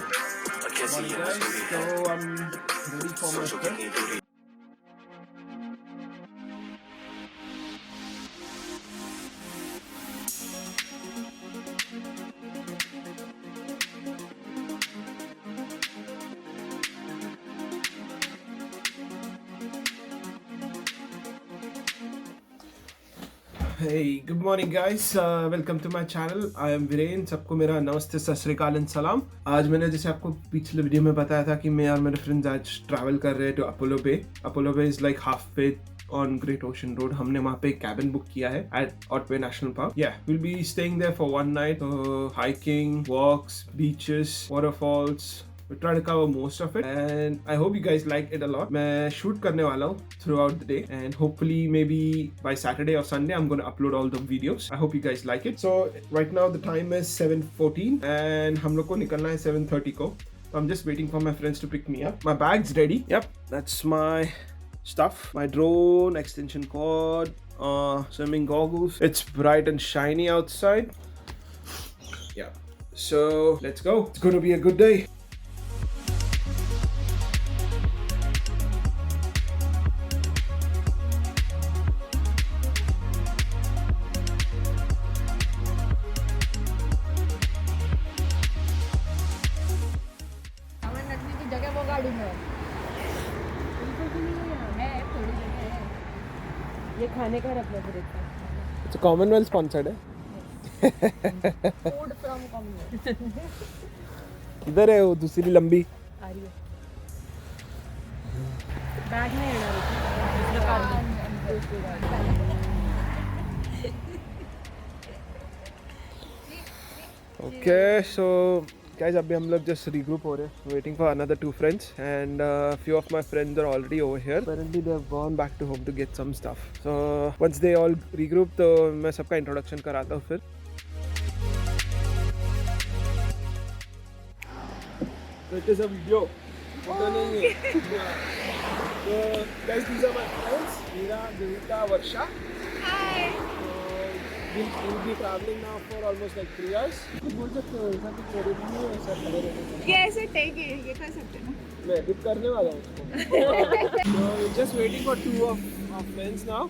Morning guys, so I'm ready for my trip. Hey, good morning guys. Welcome to my channel. I am Viren. सबको मेरा नमस्ते, सत श्री अकाल and सलाम. आज मैंने जैसे आपको पिछले वीडियो में बताया था कि मैं और मेरे फ्रेंड्स आज ट्रैवल कर रहे हैं to Apollo Bay. Apollo Bay is like half way on Great Ocean Road. हमने वहाँ पे cabin book किया है at Otway National Park. Yeah, we'll be staying there for one night. Hiking, walks, beaches, waterfalls. We'll try to cover most of it and I hope you guys like it a lot. मैं shoot करने वाला हूँ throughout the day and hopefully maybe by Saturday or Sunday I'm going to upload all the videos. I hope you guys like it. So right now the time is 7:14 and हम लोग को निकलना है 7:30 को. So I'm just waiting for my friends to pick me up. My bag's ready. Yep, that's my stuff. My drone, extension cord, swimming goggles. It's bright and shiny outside. Yeah. So let's go. It's going to be a good day. ये खाने का रखना फिर It's a Commonwealth sponsored है. Food from Commonwealth. इधर है वो दूसरी लंबी. आ रही है. बैग नहीं येणार Okay, so guys, अभी हम लोग just regroup हो रहे हैं, waiting for another two friends and few of my friends are already over here. Apparently they've gone back to home to get some stuff. So once they all regroup तो मैं सबका introduction कराता हूँ फिर. It is a video. Photo नहीं है. So guys, these are my friends. Meera, Devika, Varsha. Hi. We'll be traveling now for almost like 3 years. बोल सकते हो ऐसा कुछ करें नहीं ऐसा करें. ये ऐसे टेक ये कर सकते हैं. मैं एडिट करने वाला हूँ उसको. So we're just waiting for two of our friends now.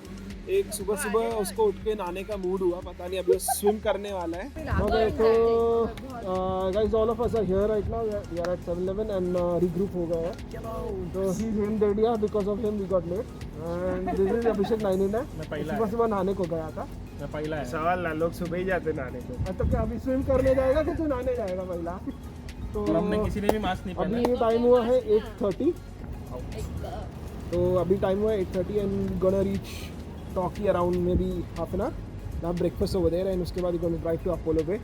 एक सुबह उसको उठ के नहाने का मूड हुआ, पता नहीं अभी वो स्विम करने वाला है. Okay, so guys, all of us are here right now. We are at 7-Eleven and regroup हो गए हैं. So he's in India, because of him we got late. And this is Abhishek 99. सुबह नहाने को गया था. मैं पहला है. सवाल ना, लोग सुबह ही जाते नहाने को. तो क्या अभी स्विम करने जाएगा कि तू नहाने जाएगा पहला? तो हमने किसी ने भी मास्क नहीं पहना. अभी टाइम हुआ है 8:30. तो अभी टाइम हुआ है 8:30 and gonna reach Torquay around maybe half an hour. Now breakfast over there and उसके बाद we're gonna drive to Apollo Bay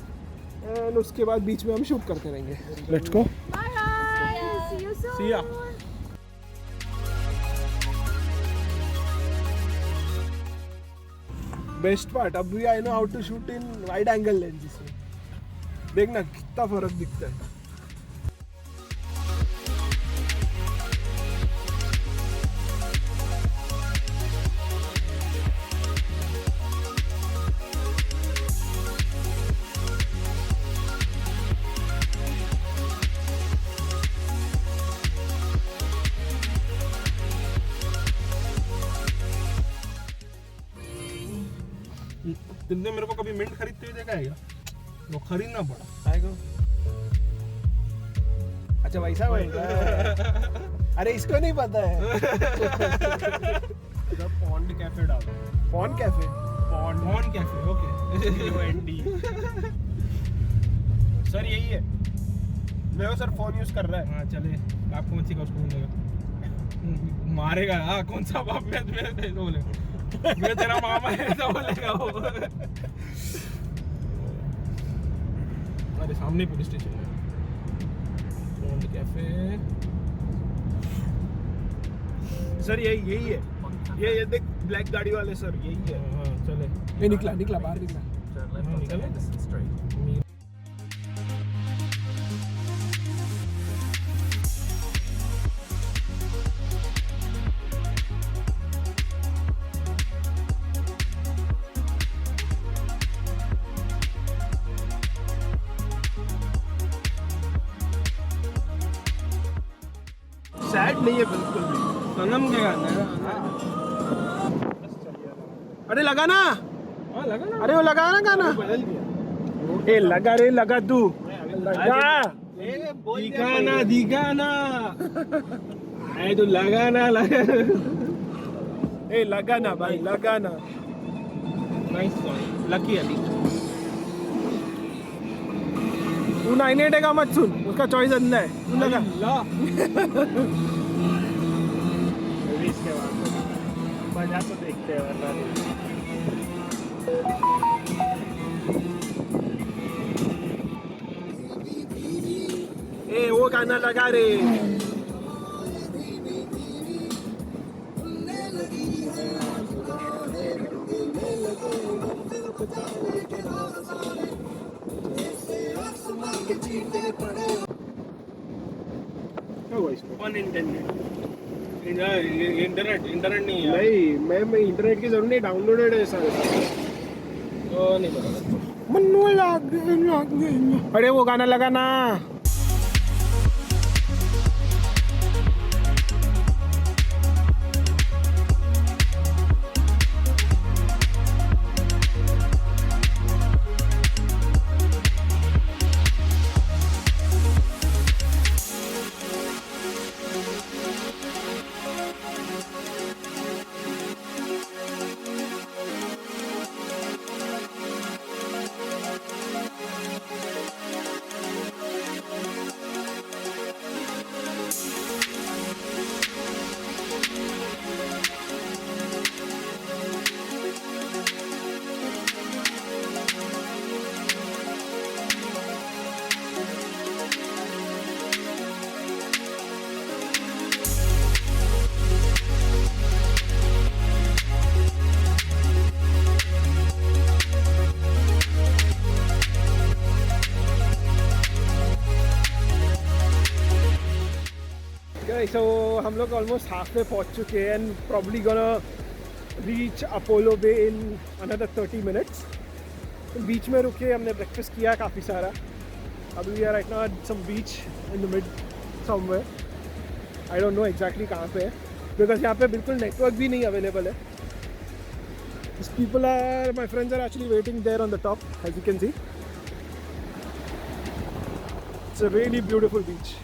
and उसके बाद बीच में हम शूट करते रहेंगे. Let's go. Bye bye. See you soon. See ya. Best part, अभी I know how to shoot in wide angle lens में. देखना कितना फर्क दिखता है. तुमने मेरे को कभी मिंट खरीदते हुए देखा है क्या? वो खरीदना पड़ा. आएगा. अच्छा वैसा भाई. अरे इसको नहीं पता है. पॉन्ड कैफे डाल. Pond cafe. Pond cafe. Okay. UND. Sir यही है. मैं वो सर फोन यूज कर रहा है. हाँ चले. आप कौन सी का उसको बोलेगा? मारेगा. हाँ कौन सा बाप मैं बोलेगा. मैं तेरा मामा है तो बोलेगा वो. अरे सामने पुलिस स्टेशन है. Pond cafe. सर यही है. ये देख ब्लैक गाड़ी वाले सर यही है. हाँ चले. ये निकला बाहर निकला. सैड नहीं है बिल्कुल भी। सनम के गाना है। अरे लगा ना, हाँ लगा ना। अरे वो लगा ना गाना। बदल दिया। ए लगा रे, लगा तू लगा। दिखा ना आए तो लगा ना ए लगा ना भाई, लगा ना। Nice song lucky Ali. तू 98 का मत सुन, उसका चॉइस अंदर है, तू लगा। इसके बाद मजा तो देखते हैं वरना ए वो गाना लगा रे। इंटरनेट नहीं है। नहीं मैं इंटरनेट की जरूरत नहीं, डाउनलोडेड है सारे। तो नहीं पता। मन्नू अरे वो गाना लगा ना। So हम लोग ऑलमोस्ट हाफ में पहुंच चुके हैं and probably gonna reach Apollo Bay in another 30 minutes. बीच में रुके, हमने ब्रेकफास्ट किया काफ़ी सारा। अभी we are right now at some beach in the mid somewhere, I don't know exactly कहाँ पे है बिकॉज यहाँ पे बिल्कुल नेटवर्क भी नहीं अवेलेबल है। People are, my friends are actually waiting there on the top as you can see. It's a really beautiful beach.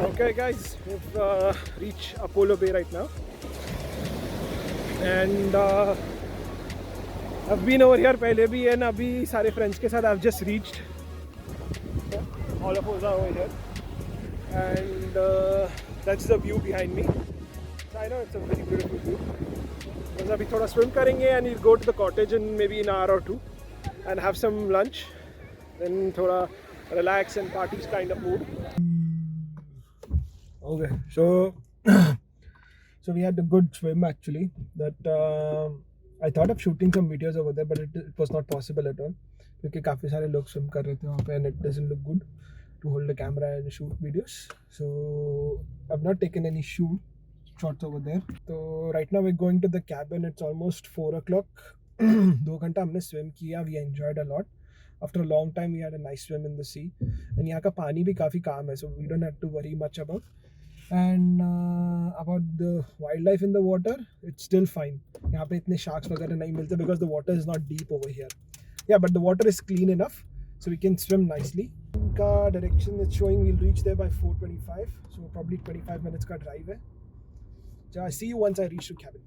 Okay guys, we've reached Apollo Bay right now and I've been over here पहले भी and अभी सारे friends के साथ I've just reached. All of us are over here and that's the view behind me. So I know it's a very beautiful view. बस अभी थोड़ा swim करेंगे and we'll go to the cottage in maybe an hour or two and have some lunch, then थोड़ा relax and parties kind of mood. Okay, so we had a good swim actually. That I thought of shooting some videos over there, but it was not possible at all क्योंकि काफ़ी सारे लोग swim कर रहे थे वहाँ पे and it doesn't look good to hold a camera and shoot videos. So I've not taken any shots over there. So right now we're going to the cabin. It's almost 4 o'clock. 2 घंटा हमने swim किया. We enjoyed a lot. After a long time, we had a nice swim in the sea. And यहाँ का पानी भी काफ़ी calm है, so we don't have to worry much about. And about the wildlife in the water, it's still fine. यहाँ पे इतने sharks वगैरह नहीं मिलते because the water is not deep over here. Yeah, but the water is clean enough, so we can swim nicely. Car direction is showing we'll reach there by 4:25, so probably 25 minutes ka drive hai. So I see you once I reach to cabin.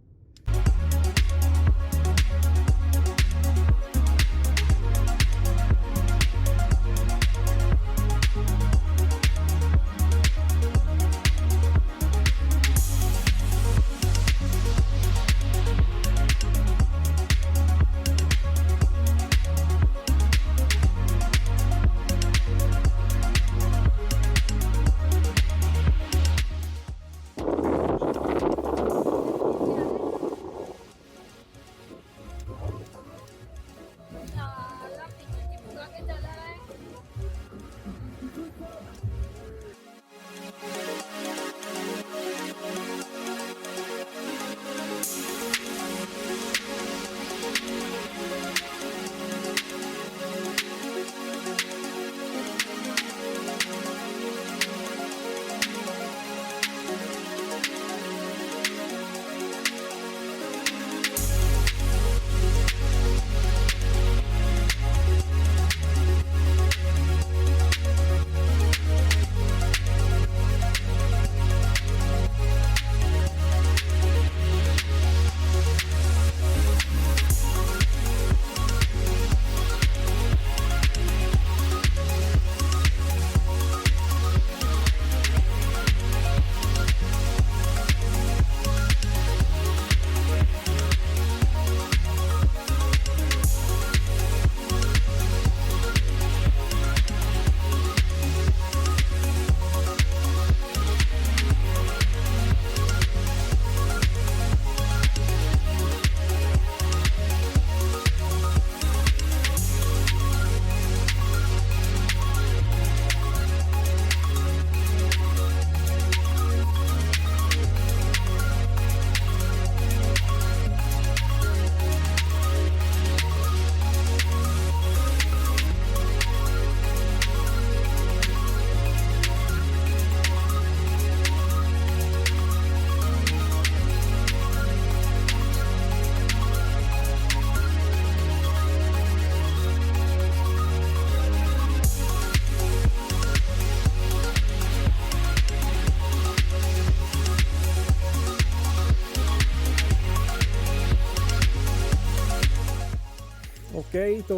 Okay, तो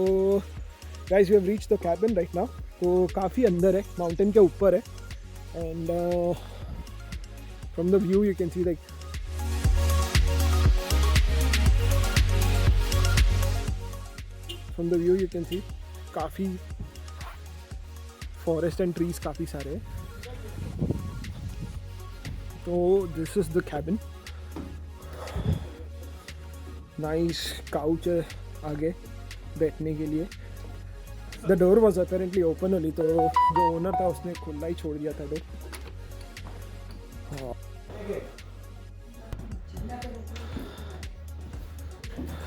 guys we have reached the cabin right now. तो काफ़ी अंदर है, mountain के ऊपर है, and from the view you can see like काफ़ी forest and trees काफ़ी सारे हैं. तो this is the cabin. Nice couch है आगे बैठने के लिए. The door was apparently open only, तो जो ओनर था उसने खुला ही छोड़ दिया था door.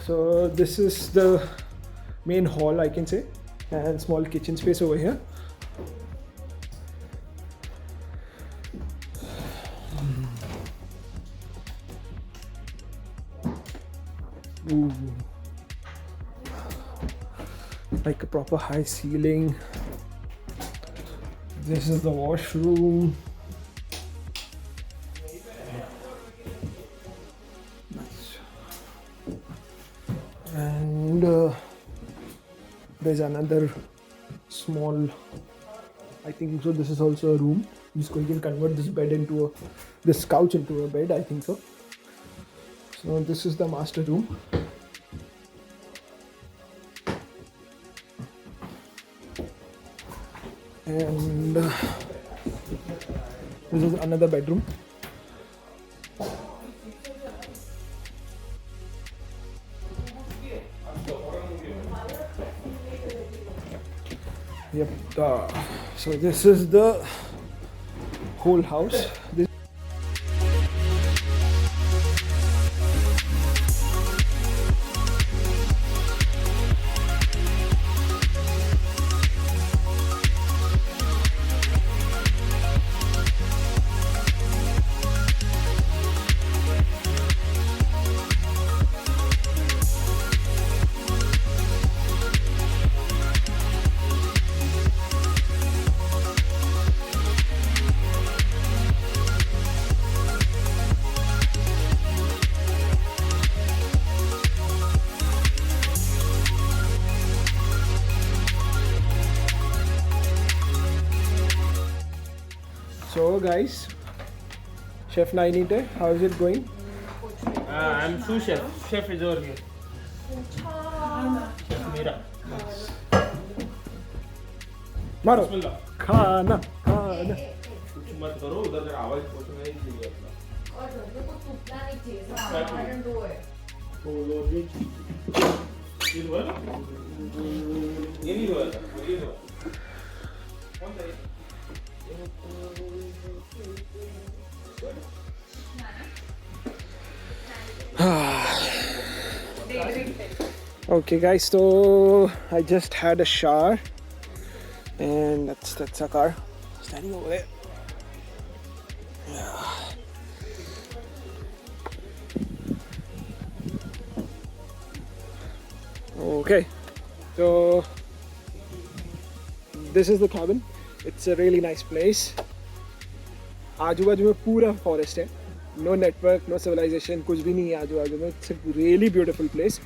So this is the main hall, I can say, and small kitchen space over here. Ooh. Like a proper high ceiling. This is the washroom. Nice. And there's another small, I think so this is also a room. You can convert this bed into this couch into a bed, I think so. So this is the master room. And this is another bedroom. Yep. So this is the whole house. guys, Chef Nainite, how is it going? I'm sous chef. Chef is over here. Chef Mira. मारो बिस्मिल्लाह। खाना खाना। कुछ मत करो, उधर से आवाज पहुंचना ही चाहिए अपना। ये हुआ ना? ये नहीं हुआ था, ये हुआ। कौन सा ये? Okay guys, so I just had a shower and that's our car standing over there. Yeah. Okay, so this is the cabin. It's a really nice place. आजू बाजू में पूरा फॉरेस्ट है, नो नेटवर्क, नो सिविलाइजेशन, कुछ भी नहीं है आजू बाजू में. It's a really beautiful place.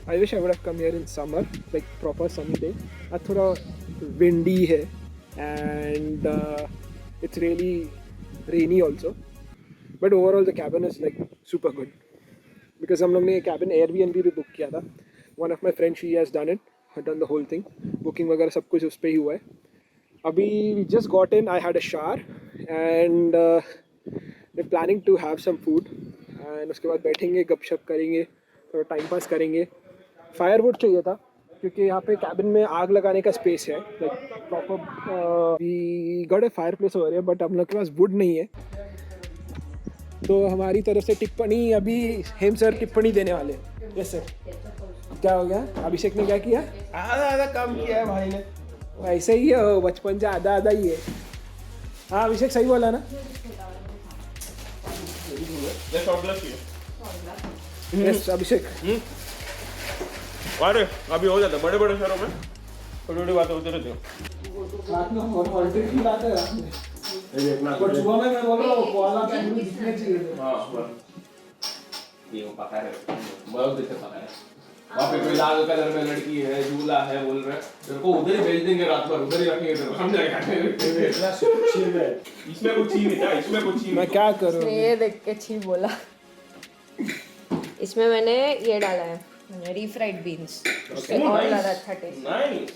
I wish I would have come here in summer, like proper sunny day. आज थोड़ा विंडी है and it's really rainy also, but overall the cabin is like super good. Because हम लोग ने ये cabin Airbnb भी book किया था. One of my friend, she has done it, done the whole thing. Booking वगैरह सब कुछ उस पर ही हुआ है. अभी just got in, I had a shower and we're planning to have some food and उसके बाद बैठेंगे, गपशप करेंगे, थोड़ा टाइम पास करेंगे. फायरवुड चाहिए था क्योंकि यहाँ पे कैबिन में आग लगाने का स्पेस है, like proper. We got a fireplace over here, but हम लोग के पास वुड नहीं है. तो हमारी तरफ से टिप्पणी, अभी हेम सर टिप्पणी देने वाले हैं. Yes sir. क्या हो गया? अभिषेक ने क्या किया? आधा काम किया है भाई ने. ऐसे ही है, बचपन से आधा आधा ही है. हाँ अभिषेक सही बोला ना? यस अभिषेक. अरे अभी हो जाता, बड़े बड़े शहरों में छोटी छोटी बातें होती रहती हैं. रात में ऑर्डर की बात है, रात में. पर सुबह में मैं बोल रहा हूँ कोआला कैंगरू दिखने चाहिए थे. हाँ ये वो पता है, बहुत दिक्कत पता है. वहाँ पे कोई लाल कलर में लड़की है, झूला है, बोल रहे हैं तेरे को उधर ही भेज देंगे, रात भर उधर ही रखेंगे तेरे को. समझ आएगा? इसमें कुछ ही नहीं था, इसमें कुछ ही. मैं क्या करूँ? ये देख के छी बोला. इसमें मैंने ये डाला है, रीफ्राइड बीन्स. उससे और ज़्यादा अच्छा टेस्ट. नाइस.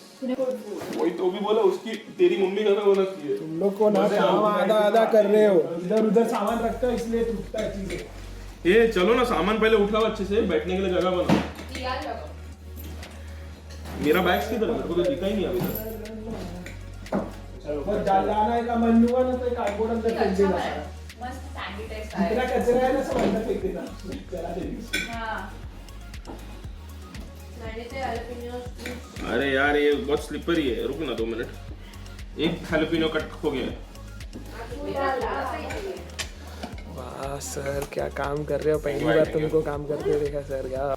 वही तो भी बोला, उसकी तेरी मम्मी का बोला कि तुम लोग को ना काम आधा आधा कर रहे हो, इधर उधर सामान रखते हो इसलिए टूटता है चीजें. ये चलो ना, सामान पहले उठाओ अच्छे से, बैठने के लिए जगह बनाओ. मेरा बैग किधर है? मेरे को तो दिखा ही नहीं अभी तक. बस डालना का मन हुआ ना तो कार्डबोर्ड अंदर फेंक देना. मस्त सैनिटाइज इतना कचरा है ना, सब अंदर फेंक देना. चला देंगे. अरे यार ये बहुत स्लिपरी है, रुक ना 2 मिनट. एक हैलोपिनो कट हो गया है. वाह सर क्या काम कर रहे हो, पहली बार तुमको काम करते देखा सर. क्या